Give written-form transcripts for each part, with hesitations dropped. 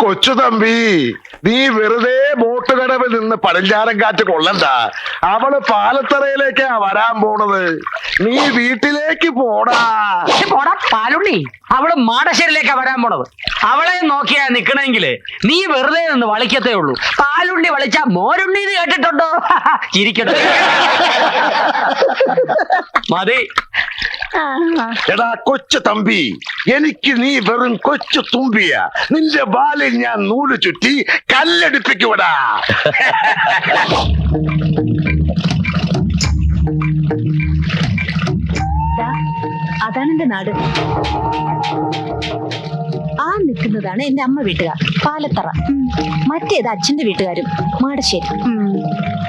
കൊച്ചു തമ്പി, നീ വെറുതെ ബോട്ട് കടവിൽ നിന്ന് പടിഞ്ഞാറൻ കാറ്റ് കൊള്ളണ്ട. അവള് പാലത്തറയിലേക്കാ വരാൻ പോണത്. നീ വീട്ടിലേക്ക് പോടാ. പോടാ പാലുണ്ണി, അവള് മാടശ്ശേരിയിലേക്കാ വരാൻ പോണത്. അവളെ നോക്കിയാ നിക്കണെങ്കില് നീ വെറുതെ നിന്ന് വളിക്കത്തേ ഉള്ളൂ. പാലുണ്ണി വളിച്ചാ മോരുണ്ണി എന്ന് കേട്ടിട്ടുണ്ടോ? ചിരിക്കട്ടെ. മതി. എടാ കൊച്ചു തമ്പി, എനിക്ക് നീ വെറും കൊച്ചു തുമ്പിയ. നിന്റെ ബാലിൽ ഞാൻ നൂല് ചുറ്റി കല്ലെടുപ്പിക്കൂടാ. അതാണ് എന്റെ നാട്. ആ നിൽക്കുന്നതാണ് എന്റെ അമ്മ വീട്ടുകാർ, പാലത്തറ. മറ്റേത് അച്ഛന്റെ വീട്ടുകാരും, മാടശ്ശേരി.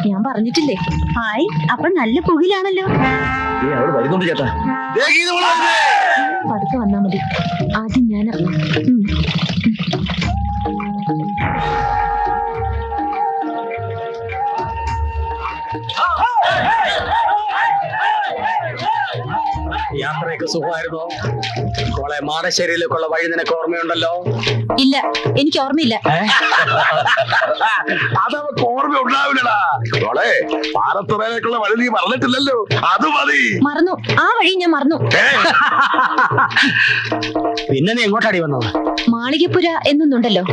ഞാൻ പറഞ്ഞിട്ടില്ലേ? ഹായ്, അപ്പൊ നല്ല പുകിലാണല്ലോ. പതുക്കെ വന്നാ മതി. ആദ്യം ഞാൻ യാത്രയൊക്കെ സുഖമായിരുന്നോ? മോളെ, മാടശ്ശേരിയിലേക്കുള്ള വഴി നിനക്ക് ഓർമ്മയുണ്ടല്ലോ? ഇല്ല, എനിക്ക് ഓർമ്മയില്ല. അതവർക്ക് ഓർമ്മ ഉണ്ടാവില്ലടാ. മോളെ, പാലത്തറയിലേക്കുള്ള വഴി നീ മറന്നിട്ടില്ലല്ലോ, അത് മതി. മറന്നു, ആ വഴി ഞാൻ മറന്നു. പിന്നെ നീ എങ്ങോട്ടാടി വന്നത്? മാളികപ്പുര എന്നൊന്നുണ്ടല്ലോ,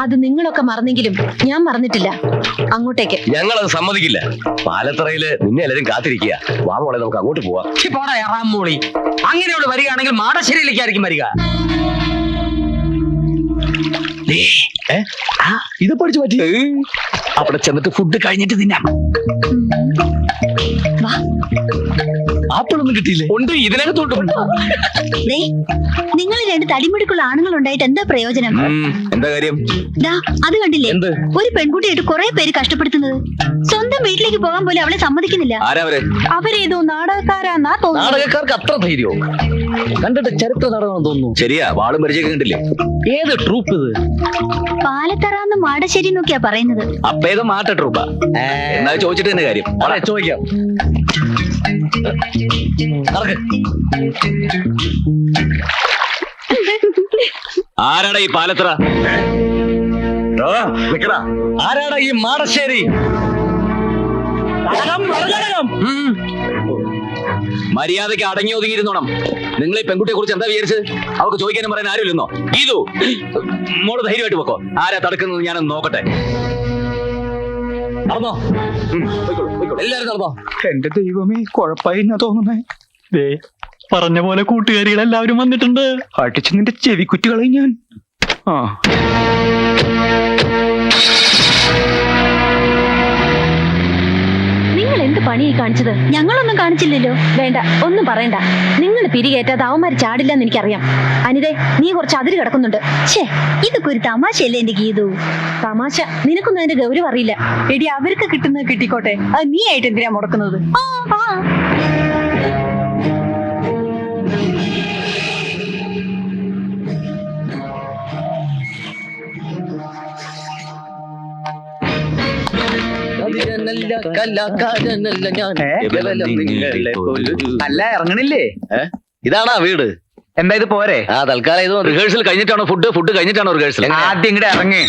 അത് നിങ്ങളൊക്കെ മറന്നെങ്കിലും ഞാൻ മറന്നിട്ടില്ല. അങ്ങോട്ടേക്ക്. ഞങ്ങളത് സമ്മതിക്കില്ല. പാലത്തറയില് നിന്നെ എല്ലാരും കാത്തിരിക്കുക. വാ മോളെ, നമുക്ക് അങ്ങോട്ട് പോവാം. പോടാ എറാം മോളി. അങ്ങനെയോട് വരികയാണെങ്കിൽ മാടശ്ശേരിയിലേക്കായിരിക്കും വരിക. ഇത് പഠിച്ചു പറ്റി. അവിടെ ചെന്നിട്ട് ഫുഡ് കഴിഞ്ഞിട്ട് തിന്നാം. ആപ്പിളൊന്നും കിട്ടിയില്ലേ? ഉണ്ട്, ഇതിനകത്തോട്ട്. നിങ്ങൾ രണ്ട് തടിമുടിക്കുള്ള ആണുങ്ങൾ ഉണ്ടായിട്ട് എന്താ പ്രയോജനം? എന്താ കാര്യം? അത് കണ്ടില്ലേ, ഒരു പെൺകുട്ടിയായിട്ട് കുറെ പേര് കഷ്ടപ്പെടുത്തുന്നത്. സ്വന്തം വീട്ടിലേക്ക് പോകാൻ പോലും അവളെ സമ്മതിക്കുന്നില്ല. അവരേതോ നാടകക്കാരാന്നാ തോന്നുന്നു. നാടകക്കാർക്ക് അത്ര ധൈര്യമോ? കണ്ടിട്ട് ചരിത്ര നാടകം തോന്നുന്നു. ശരിയാ, വാളും പരിചയം കണ്ടില്ലേ? ഏത് ട്രൂപ്പ് ഇത്? പാലത്തറാന്ന് മാടശ്ശേരി എന്നൊക്കെയാ പറയുന്നത്. അപ്പൊ ഏത് മാറ്റ ട്രൂപ്പാ? എന്നാ ചോദിച്ചിട്ട് തന്നെ കാര്യം. ചോദിക്കാം. ആരാടാ ഈ പാലത്തറ? ആരാടാ ഈ മാടശ്ശേരി? മര്യാദയ്ക്ക് അടങ്ങി ഒതുങ്ങിയിരുന്നോണം. നിങ്ങൾ ഈ പെൺകുട്ടിയെ കുറിച്ച് എന്താ വിചാരിച്ചത്? അവർക്ക് ചോദിക്കാനും പറയാൻ ആരുമില്ലെന്നോ? ഇതു മോള് ധൈര്യമായിട്ട് വെക്കോ. ആരാ തടുക്കുന്നത് ഞാനൊന്ന് നോക്കട്ടെ. നടന്നോ, എല്ലാരും നടന്നോ. എന്റെ ദൈവമേ, കുഴപ്പമായി തോന്നുന്നേ. പറഞ്ഞ പോലെ കൂട്ടുകാരികളെല്ലാവരും വന്നിട്ടുണ്ട്. അടിച്ച് നിന്റെ ചെവിക്കുറ്റികളെ ഞാൻ. നിങ്ങൾ എന്ത് പണിയായി കാണിച്ചത്? ഞങ്ങളൊന്നും കാണിച്ചില്ലല്ലോ. വേണ്ട, ഒന്നും പറയണ്ട. നിങ്ങൾ പിരികേറ്റാതെ അവന്മാർ ചാടില്ലെന്ന് എനിക്കറിയാം. അനിതേ, നീ കുറച്ച് അതിര് കിടക്കുന്നുണ്ട്. ഛേ, ഇതൊക്കെ ഒരു തമാശയല്ലേ എന്റെ ഗീതു? തമാശ? നിനക്കൊന്നും അതിന്റെ ഗൗരവം അറിയില്ല. എടി, അവർക്ക് കിട്ടുന്നത് കിട്ടിക്കോട്ടെ, അത് നീ ആയിട്ട് എന്തിനാ മുടക്കുന്നത്? അല്ല, ഇറങ്ങണില്ലേ? ഇതാണാ വീട്? എന്താ ഇത് പോരെ? തൽക്കാലം ഇത് റിഹേഴ്സൽ കഴിഞ്ഞിട്ടാണോ ഫുഡ് കഴിഞ്ഞിട്ടാണോ റിഹേഴ്സൽ? ആദ്യം ഇങ്ങടെ ഇറങ്ങി.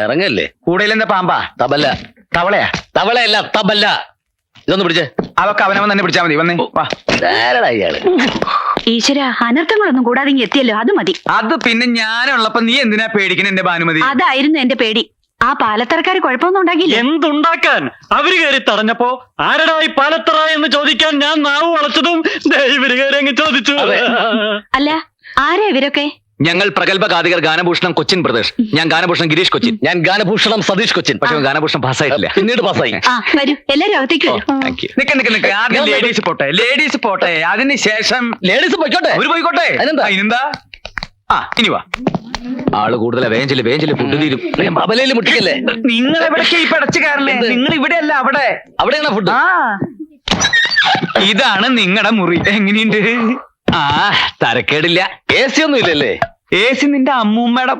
ഇറങ്ങല്ലേ? കൂടുതൽ എന്താ പാമ്പാ? തബല്ല. തവളയാ? തവളയല്ല, തബല്ല. ഇതൊന്ന് പിടിച്ചേ. അതൊക്കെ അവനവൻ തന്നെ പിടിച്ചാ മതി. വന്നേ. ഇയാള് ഈശ്വര, അനർത്ഥങ്ങളൊന്നും കൂടാതെ എത്തിയല്ലോ, അത് മതി. അത് പിന്നെ ഞാനുള്ളപ്പോ നീ എന്തിനാ പേടിക്കണ എന്റെ ഭാനുമതി? അതായിരുന്നു എന്റെ പേടി. ആ പാലത്തറക്കാര് കുഴപ്പമൊന്നും ഉണ്ടാക്കില്ല. എന്തുണ്ടാക്കാൻ? അവര് കയറി തടഞ്ഞപ്പോ ആരടാ ഈ പാലത്തറ എന്ന് ചോദിക്കാൻ ഞാൻ നാവ് വളച്ചതും ഇവര് കയറി അങ്ങ് ചോദിച്ചു. അല്ല, ആരാ ഇവരൊക്കെ? ഞങ്ങൾ പ്രഗത്ഭ ഗാതികർ ഗാനഭൂഷണം കൊച്ചിൻ പ്രദേശ്. ഞാൻ ഗാനഭൂഷണം ഗിരീഷ് കൊച്ചിൻ. ഞാൻ ഗാനഭൂഷണം സതീഷ് കൊച്ചിൻ. പക്ഷെ ഗാനഭൂഷണം പാസ്സായിട്ടില്ല, പിന്നീട് പാസ്സായി. വരൂ, എല്ലാരും അകത്തേക്ക് വരും. നിക്ക്. ആദ്യം ലേഡീസ് പോട്ടെ, അതിനുശേഷം ലേഡീസ് പോയിക്കോട്ടെ. അവര് പോയിക്കോട്ടെ. അതിനെന്താ? ഇനി വാ. ആള് കൂടുതലാ. വേഞ്ചില് ഫുഡ് തീരും. ബബലയില് മുട്ടിക്കല്ലേ? നിങ്ങൾ എവിടേക്കാ ഈ പടച്ചു കയറല്ലേ? നിങ്ങൾ ഇവിടെ അല്ല, അവിടെ. അവിടെയാണ് ഫുഡ്. ഇതാണ് നിങ്ങളുടെ മുറി. എങ്ങനെയുണ്ട്? തരക്കേടില്ല. AC ഒന്നും ഇല്ലല്ലേ? AC നിന്റെ അമ്മൂമ്മയുടെ.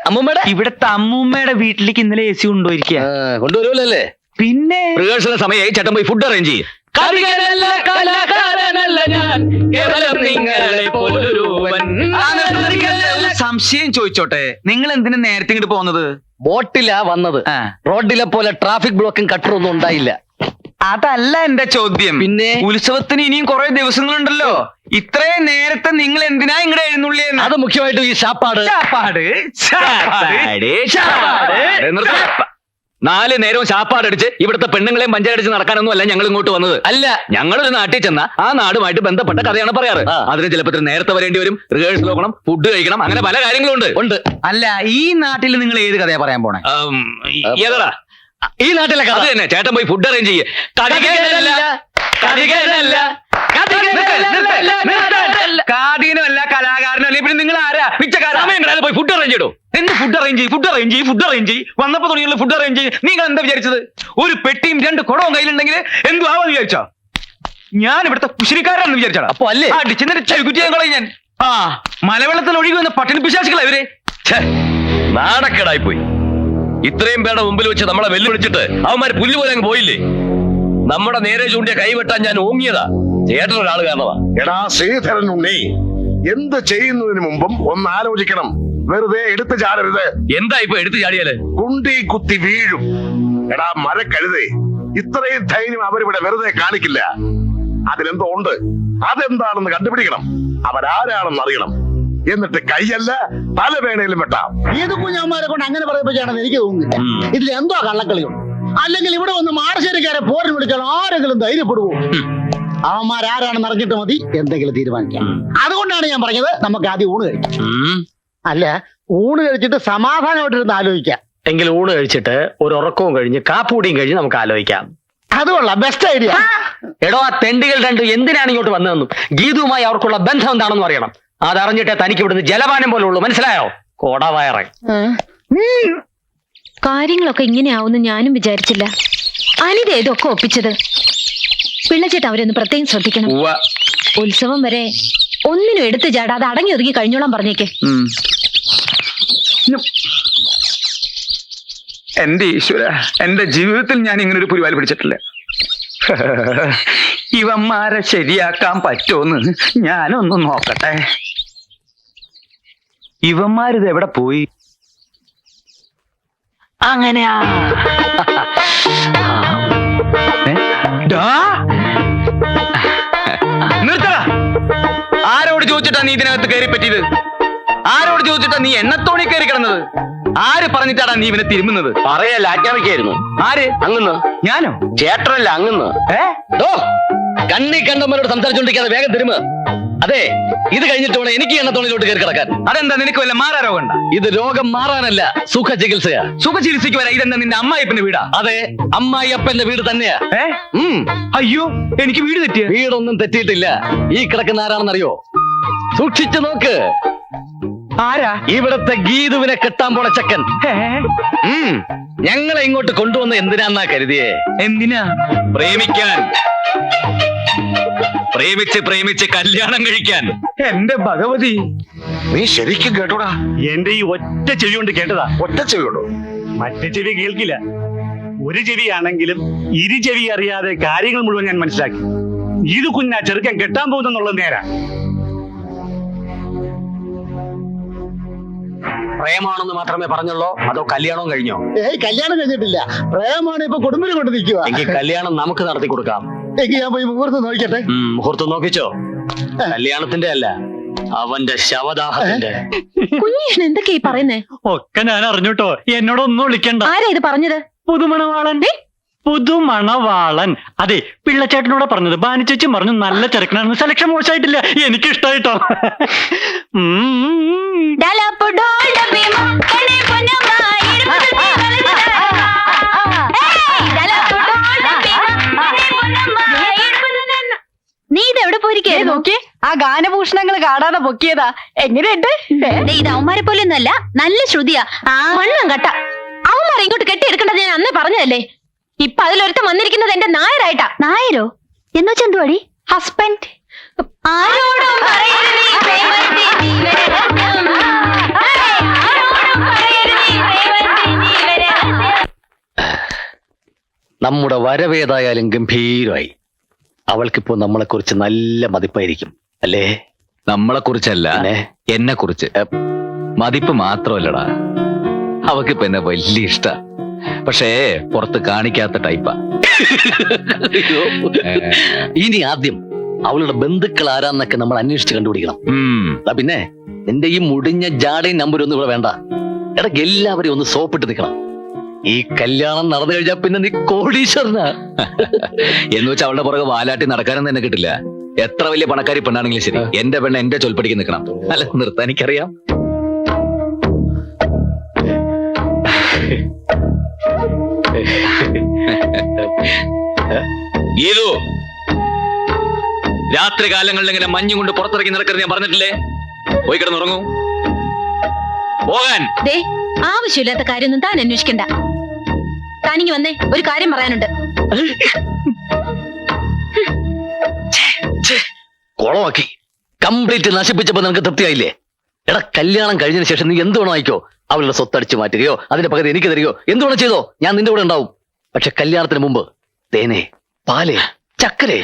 അമ്മൂമ്മയുടെ? ഇവിടത്തെ അമ്മൂമ്മയുടെ വീട്ടിലേക്ക് ഇന്നലെ AC കൊണ്ടുപോയിരിക്കുക. കൊണ്ടുവരുമല്ലേ? പിന്നെ റിഹേഴ്സൽ സമയമായി. ചേട്ടൻ പോയി ഫുഡ് അറേഞ്ച് ചെയ്യും. കലാകാരനല്ല ഞാൻ, കേവലം നിങ്ങളെ പോലൊരുവൻ. സംശയം ചോദിച്ചോട്ടെ, നിങ്ങൾ എന്തിനാ നേരത്തെ ഇങ്ങോട്ട് പോകുന്നത്? ബോട്ടിലാ വന്നത്. റോഡിലെ പോലെ ട്രാഫിക് ബ്ലോക്കും കട്ടറൊന്നും ഉണ്ടായില്ല. അതല്ല എന്റെ ചോദ്യം. പിന്നെ ഉത്സവത്തിന് ഇനിയും കുറെ ദിവസങ്ങളുണ്ടല്ലോ. ഇത്രയും നേരത്തെ നിങ്ങൾ എന്തിനാ ഇങ്ങടെ എഴുന്നള്ളിയെന്ന്? അത് മുഖ്യമായിട്ടും ഈ ശാപ്പാട്. നിർത്ത്. 4 നേരവും ശാപ്പാടടിച്ച് ഇവിടുത്തെ പെണ്ണുങ്ങളെയും പഞ്ചായടിച്ച് നടക്കാനൊന്നും അല്ല ഞങ്ങൾ ഇങ്ങോട്ട് വന്നത്. അല്ല, ഞങ്ങളൊരു നാട്ടിൽ ചെന്ന ആ നാടുമായിട്ട് ബന്ധപ്പെട്ട കഥയാണ് പറയാറ്. അതിന് ചിലപ്പോൾ നേരത്തെ വരേണ്ടി വരും, റിഹേഴ്സൽ നോക്കണം, ഫുഡ് കഴിക്കണം, അങ്ങനെ പല കാര്യങ്ങളും ഉണ്ട്. അല്ല, ഈ നാട്ടിൽ നിങ്ങൾ ഏത് കഥയാ പറയാൻ പോണേ? ഏതാ ഈ നാട്ടിലെ കഥ തന്നെ. ചേട്ടൻ പോയി ഫുഡ് അറേഞ്ച് ചെയ്യേ. കാതീനല്ല, കലാകാരനല്ല, പിന്നെ നിങ്ങൾ ആരാ? പിച്ചക്കാരൻ പോയി ഫുഡ് അറേഞ്ച് ചെയ്തോ. എന്ത് ഫുഡ് അറേഞ്ച് ചെയ്യും? വന്നപ്പോ തുടങ്ങിയുള്ള ഫുഡ് അറേഞ്ച് ചെയ്യും. നിങ്ങൾ എന്താ വിചാരിച്ചത്? ഒരു പെട്ടിയും 2 കുടവും കയ്യിലുണ്ടെങ്കിൽ എന്തു ആവാന്ന് വിചാരിച്ചോ? ഞാൻ ഇവിടുത്തെ കുശിരിക്കാരാണെന്ന് വിചാരിച്ചാ? അപ്പൊ അല്ലേ അടിച്ചെന്നിട്ട് ചവിക്കുറ്റിയാൻ കളയും ഞാൻ. മലവെള്ളത്തിൽ ഒഴുകി വന്ന പട്ടിണി പിശാചികളാ ഇവര്. നാണക്കേടായി പോയി. ഇത്രയും പേരുടെ മുമ്പിൽ വെച്ച് നമ്മളെ വെല്ലുവിളിച്ചിട്ട് അവന്മാര് പുല്ല് പോലെ അങ്ങ് പോയില്ലേ. നമ്മുടെ നേരെ ചൂണ്ടിയ കൈവെട്ടാൻ ഞാൻ ഓങ്ങിയതാ ചേട്ടൻ ഒരാൾ കാരണമാ. എടാ ശ്രീധരൻ ഉണ്ണി, എന്ത് ചെയ്യുന്നതിന് മുമ്പും ഒന്ന് ആലോചിക്കണം. വെറുതെ എടുത്തു ചാടരുത്. എന്താ ഇപ്പൊ എടുത്തു ചാടിയാല്? കുണ്ടി കുത്തി വീഴും. എടാ മരക്കഴുതേ, ഇത്രയും ധൈര്യം അവരിവിടെ വെറുതെ കാണിക്കില്ല. അതിലെന്തോ ഉണ്ട്. അതെന്താണെന്ന് കണ്ടുപിടിക്കണം. അവരാരാണെന്ന് അറിയണം. എന്നിട്ട് കൈയല്ല പല വേണയിലും വെട്ടാം. ഏത് കുഞ്ഞാന്മാരെ കൊണ്ട് അങ്ങനെ പറയിപ്പിച്ചാണെന്ന് എനിക്ക് തോന്നുന്നില്ല. ഇതിൽ എന്തോ കള്ളക്കളിയുണ്ട്. അല്ലെങ്കിൽ ഇവിടെ വന്ന് മാടശ്ശേരിക്കാരെ പോരിന് വിളിക്കാൻ ആരെങ്കിലും ധൈര്യപ്പെടുവോ? അവന്മാരാരാണെന്ന് അറിഞ്ഞിട്ട് മതി എന്തെങ്കിലും തീരുമാനിക്കാം. അതുകൊണ്ടാണ് ഞാൻ പറഞ്ഞത് നമുക്ക് ആദ്യം ഊണ് കഴിക്കാം. അല്ല, ഊണ് കഴിച്ചിട്ട് സമാധാനമായിട്ടിരുന്ന് ആലോചിക്കാം. എങ്കിൽ ഊണ് കഴിച്ചിട്ട് ഒരു ഉറക്കവും കഴിഞ്ഞ് കാപ്പൂടിയും കഴിഞ്ഞ് നമുക്ക് ആലോചിക്കാം. അതുകൊള്ള ബെസ്റ്റ് ഐഡിയ. എടോ, ആ തെണ്ടികൾ രണ്ടും എന്തിനാണ് ഇങ്ങോട്ട് വന്നതെന്നും ഗീതുവുമായി അവർക്കുള്ള ബന്ധം എന്താണെന്ന് അറിയണം. അതറിഞ്ഞിട്ടേ തനിക്ക് ഇവിടുന്ന് ജലപാനം പോലെ ഉള്ളൂ. മനസ്സിലായോ? കോടവയറ. കാര്യങ്ങളൊക്കെ ഇങ്ങനെയാവുമെന്ന് ഞാനും വിചാരിച്ചില്ല. അനിത ഇതൊക്കെ ഒപ്പിച്ചത്. പിള്ളച്ചേട്ട അവരൊന്ന് പ്രത്യേകം ശ്രദ്ധിക്കണം. ഉത്സവം വരെ ഒന്നിനും എടുത്തു ചാടാതെ അടങ്ങി ഒതുങ്ങി കഴിഞ്ഞോളാൻ പറഞ്ഞേക്ക്. എന്റെ ഈശ്വര, എന്റെ ജീവിതത്തിൽ ഞാൻ ഇങ്ങനെ ഒരു പുരിവാലി പിടിച്ചിട്ടില്ല. ഇവന്മാരെ ശരിയാക്കാൻ പറ്റുമെന്ന് ഞാനൊന്ന് നോക്കട്ടെ. ഇവന്മാരിത് എവിടെ പോയി? അങ്ങനെയാ. നിർത്തടാ. ആരോട് ചോദിച്ചിട്ടാ നീ ഇതിനകത്ത് കയറി പറ്റിയത്? ആരോട് ചോദിച്ചിട്ടാ നീ എണ്ണത്തോണി കയറി കിടന്നത്? ആര് പറഞ്ഞിട്ടാടാ നീ ഇവനെ തിരുമുന്നത്? പറയല്ല, ആജ്ഞാപിക്കായിരുന്നു. ആര്? അങ്ങന്ന്. ഞാനോ? ചേട്ടനല്ല, അങ്ങന്ന്. കണ്ണി കണ്ടവരോട് സംസാരിച്ചോണ്ടിരിക്കാതെ വേഗം തിരുമ. അതെ, ഇത് കഴിഞ്ഞിട്ട് വേണം എനിക്ക് എണ്ണത്തോണിലോട്ട് കയറി കിടക്കാൻ. അതെന്താ, നിനക്ക് വല്ല മാറാ രോഗം ഉണ്ടോ? ഇത് രോഗം മാറാനല്ല, സുഖ ചികിത്സയാ. സുഖ ചികിത്സയ്ക്ക് വരാ. ഇതെന്താ നിന്റെ അമ്മായിപ്പന്റെ വീടാ? അതെ, അമ്മായിയപ്പന്റെ വീട് തന്നെയാ. അയ്യോ, എനിക്ക് വീട് തെറ്റിയ? വീടൊന്നും തെറ്റിയിട്ടില്ല. ഈ കിടക്കുന്ന ആരാണെന്നറിയോ? സൂക്ഷിച്ചു നോക്ക്. ആരാ? ഇവിടത്തെ ഗീതുവിനെ കെട്ടാൻ പോണ ചക്കൻ. ഞങ്ങളെ ഇങ്ങോട്ട് കൊണ്ടുവന്ന എന്തിനാന്നാ കരുതിയേ? എന്തിനാ? പ്രേമിക്കാൻ. പ്രേമിച്ച് കല്യാണം കഴിക്കാൻ. എന്റെ ഭഗവതി, നീ ശരിക്കും കേട്ടോടാ? എന്റെ ഈ ഒറ്റ ചെവി കൊണ്ട് കേട്ടതാ. ഒറ്റ ചെവിയോടോ? മറ്റേ ചെവി കേൾക്കില്ല. ഒരു ചെവിയാണെങ്കിലും ഇരു ചെവി അറിയാതെ കാര്യങ്ങൾ മുഴുവൻ ഞാൻ മനസ്സിലാക്കി. ഇത് കുഞ്ഞാ ചെറുക്കൻ കെട്ടാൻ പോകുന്നെന്നുള്ളത് നേരാ. പ്രേമാണെന്ന് മാത്രമേ പറഞ്ഞുള്ളൂ, അതോ കല്യാണവും കഴിഞ്ഞോ? കല്യാണം കഴിഞ്ഞിട്ടില്ല. പ്രേമാണ് ഇപ്പൊ കുടുംബിനെ കൊണ്ട് നിൽക്കുക. എങ്കിൽ കല്യാണം നമുക്ക് നടത്തി കൊടുക്കാം. എങ്കിൽ ഞാൻ പോയി മുഹൂർത്തം നോക്കിട്ടെ. മുഹൂർത്തം നോക്കിച്ചോ? കല്യാണത്തിന്റെ അല്ല, അവന്റെ ശവദാഹത്തിന്റെ. കുഞ്ഞീഷ്ണൻ എന്തൊക്കെയാ ഈ പറയുന്നേ? ഒക്കെ ഞാൻ അറിഞ്ഞൂട്ടോ. എന്നോടൊന്നും വിളിക്കണ്ട. ആരാ ഇത് പറഞ്ഞത്? പുതുമണവാളൻ. പുതുമണവാളൻ. അതെ, പിള്ളച്ചേട്ടനോട് പറഞ്ഞത്. ബാനിച്ചേച്ചി പറഞ്ഞു നല്ല ചെറുക്കനാണെന്ന്. സെലക്ഷൻ മോശമായിട്ടില്ല, എനിക്ക് ഇഷ്ടായിട്ടോ. നീ ഇതെവിടെ പോയിരിക്കുന്നു? നോക്കി, ആ ഗാനഭൂഷണങ്ങൾ കാണാതെ പൊക്കിയതാ. എങ്ങനെയുണ്ട്? ഇത് അവന്മാരെ പോലെയൊന്നല്ല, നല്ല ശ്രുതിയാ. മണ്ണും കട്ട. അവന്മാരെ ഇങ്ങോട്ട് കെട്ടിയെടുക്കേണ്ടത് ഞാൻ അന്നേ പറഞ്ഞതല്ലേ. ഇപ്പൊ അതിലൊരുത്തം വന്നിരിക്കുന്നത് എന്റെ നായരായിട്ടാ. നായരോ എന്ന് വെച്ചാ എന്തുവാടി? ഹസ്ബൻഡ്. ആരോടും പറയരുത് ഈ പ്രേമത്തെ ജീവരഹസ്യം. ആരോടും പറയരുത് ഈ പ്രേമത്തെ ജീവരഹസ്യം. നമ്മുടെ വരവേതായാലും ഗംഭീരമായി. അവൾക്കിപ്പോ നമ്മളെ കുറിച്ച് നല്ല മതിപ്പായിരിക്കും അല്ലേ? നമ്മളെ കുറിച്ചല്ല, എന്നെ കുറിച്ച്. മതിപ്പ് മാത്രമല്ലടാ, അവക്ക് പിന്നെ വലിയ ഇഷ്ട. പക്ഷേ പുറത്ത് കാണിക്കാത്ത ടൈപ്പാ. ഇനി ആദ്യം അവളുടെ ബന്ധുക്കൾ ആരാന്നൊക്കെ നമ്മൾ അന്വേഷിച്ച് കണ്ടുപിടിക്കണം. പിന്നെ നിന്റെ ഈ മുടിഞ്ഞ ജാടയും നമ്പരൊന്നും ഇവിടെ വേണ്ട. ഇടയ്ക്ക് എല്ലാവരെയും ഒന്ന് സോപ്പിട്ട് നിൽക്കണം. ഈ കല്യാണം നടന്നു കഴിഞ്ഞാൽ പിന്നെ നീ കോടീശ്വരനാ. എന്ന് വെച്ചാൽ അവളുടെ പുറകെ വാലാട്ടി നടക്കാനൊന്നും തന്നെ കിട്ടില്ല. എത്ര വലിയ പണക്കാരി പെണ്ണാണെങ്കിലും ശരി, എന്റെ പെണ്ണ് എന്റെ ചൊൽപ്പടിക്ക് നിൽക്കണം. അല്ല, നിർത്താൻ എനിക്കറിയാം. ഗീതു, രാത്രി കാലങ്ങളിൽ ഇങ്ങനെ മഞ്ഞും കൊണ്ട് പുറത്തിറങ്ങി നടക്കരുത് ഞാൻ പറഞ്ഞിട്ടില്ലേ? പോയി കിടന്നുറങ്ങൂ. പോകാൻ. ദേ, ആവശ്യമില്ലാത്ത കാര്യമൊന്നും താൻ അന്വേഷിക്കണ്ട. താനിങ്ങി വന്നേ, ഒരു കാര്യം പറയാനുണ്ട്. കുളമാക്കി കംപ്ലീറ്റ് നശിപ്പിച്ചപ്പോ നിനക്ക് തൃപ്തിയായില്ലേ? എടാ, കല്യാണം കഴിഞ്ഞതിന് ശേഷം നീ എന്ത് വേണോ ആയിക്കോ. അവളുടെ സ്വത്തടിച്ചു മാറ്റുകയോ അതിന്റെ പകരം എനിക്ക് തരികയോ എന്ത് വേണം ചെയ്തോ, ഞാൻ നിന്റെ കൂടെ ഉണ്ടാവും. പക്ഷെ കല്യാണത്തിന് മുമ്പ് തേനെ, പാല്, ചക്കരെ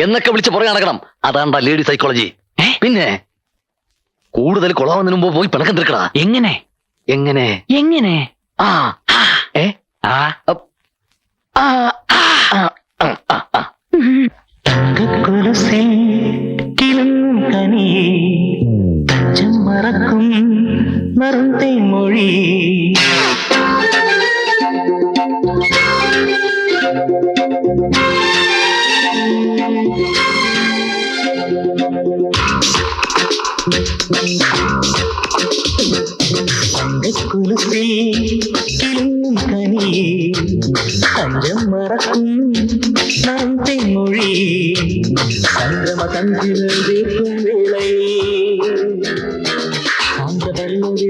എന്നൊക്കെ വിളിച്ച് പുറകെ നടക്കണം. അതാണ്ടാ ലേഡി സൈക്കോളജി. പിന്നെ കൂടുതൽ കുളമാവുന്നതിന് മുമ്പ് പോയി പിണക്കം തീർക്കടാ. എങ്ങനെ എങ്ങനെ എങ്ങനെ? ആ ഏ ആ ആ ആ ആ ആ മറക്കും മറുത്തെ മൊഴി. തഞ്ചം മറക്കും മറുത്തെ മൊഴി. സംഗമ തഞ്ചിനും വേളയിൽ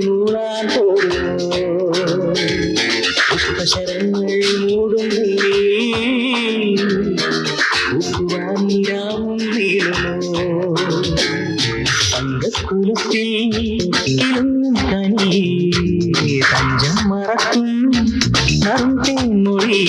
മൂളാൻ തോന്നുന്നു. പുഷ്പശരങ്ങൾ മൂടും നീരാമും വീഴുന്നു. തങ്കക്കുലത്തിൽ കനി തഞ്ചം മറക്കും മറുത്തെ മൊഴി.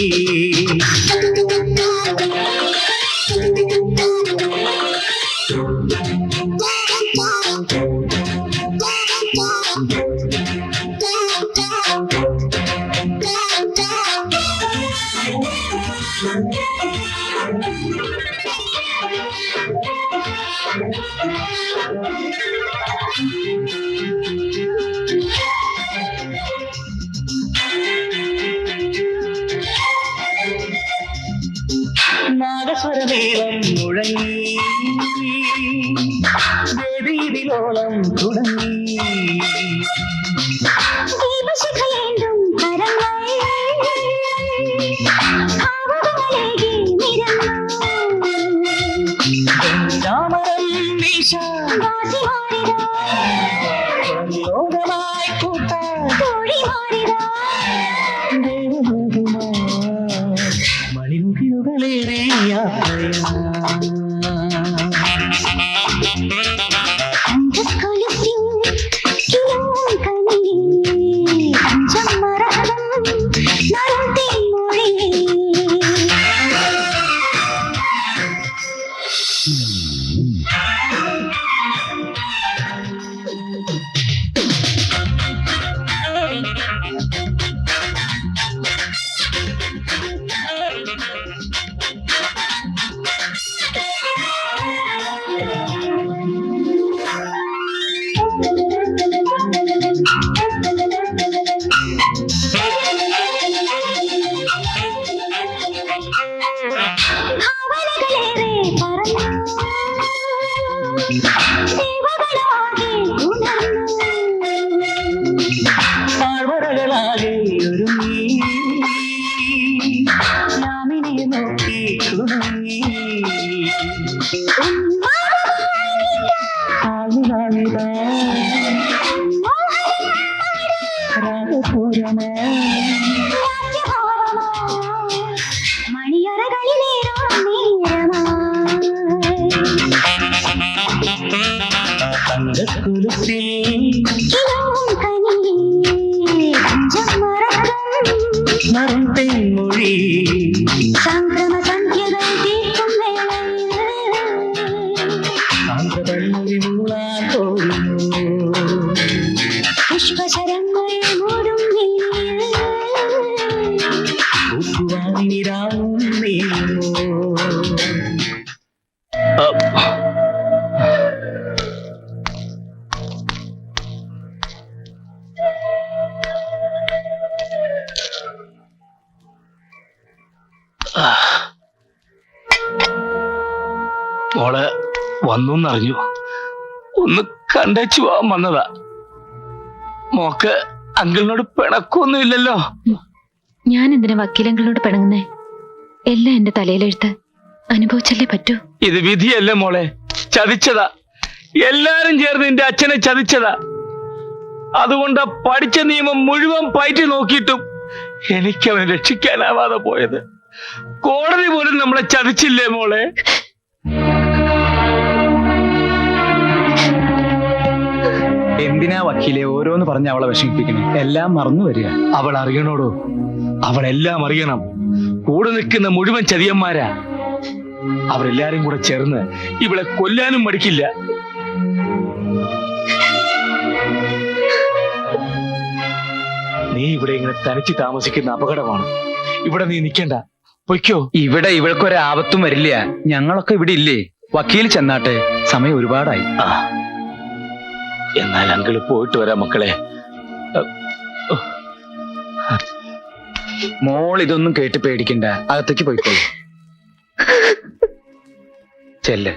നാഗസ്വരമേളം മുഴങ്ങി ദേവീതിലോളം തുടങ്ങി. രാമരം വീശ ലോകമായി കൂട്ടാൻ മണിമുകിലുകളേറെ യാത്രയാ. താഴ്വരകളാകെ ഒരുങ്ങി യാമിനിയെ നോക്കി തുടങ്ങി. രാഗപൂരമേ മറുത്തെ മൊഴി. സാന്ദ്രതന്മൊഴി മൂളാൻ തോന്നുന്നു. മോള് വന്നറിഞ്ഞു, ഒന്ന് കണ്ടേച്ചു പോവാൻ വന്നതാ. മോക്ക് അങ്കിളിനോട് പിണക്കൊന്നും ഇല്ലല്ലോ? ഞാൻ എന്തിനാ വക്കീലങ്ങളോട് പിണങ്ങുന്നേ? എല്ലാം എന്റെ തലയിലെഴുത്ത്, അനുഭവിച്ചല്ലേ പറ്റൂ. ഇത് വിധിയല്ല മോളെ, ചതിച്ചതാ. എല്ലാരും ചേർന്ന് നിന്റെ അച്ഛനെ ചതിച്ചതാ. അതുകൊണ്ട് പഠിച്ച നിയമം മുഴുവൻ പയറ്റി നോക്കിയിട്ടും എനിക്ക് അവനെ രക്ഷിക്കാനാവാതെ പോയത്. കോടതി പോലും നമ്മളെ ചതിച്ചില്ലേ മോളെ? എന്തിനാ വക്കീലെ ഓരോന്ന് പറഞ്ഞ് അവളെ വിഷമിപ്പിക്കണേ? എല്ലാം മറന്നു വരിക. അവൾ അറിയണോടോ, അവളെല്ലാം അറിയണം. കൂടെ നിൽക്കുന്ന മുഴുവൻ ചതിയന്മാരാ. അവരെല്ലാരും കൂടെ ചേർന്ന് ഇവളെ കൊല്ലാനും മടിക്കില്ല. നീ ഇവിടെ ഇങ്ങനെ തനിച്ച് താമസിക്കുന്ന അപകടമാണ്. ഇവിടെ നീ നിൽക്കണ്ട, പൊയ്ക്കോ. ഇവിടെ ഇവൾക്കൊരാപത്തും വരില്ല. ഞങ്ങളൊക്കെ ഇവിടെ ഇല്ലേ? വക്കീൽ ചെന്നാട്ടെ, സമയം ഒരുപാടായി. എന്നാൽ അങ്കിള് പോയിട്ട് വരാം മക്കളെ. മോൾ ഇതൊന്നും കേട്ട് പേടിക്കണ്ട, അകത്തേക്ക് പോയിക്കോളൂ. ചെല്ല്.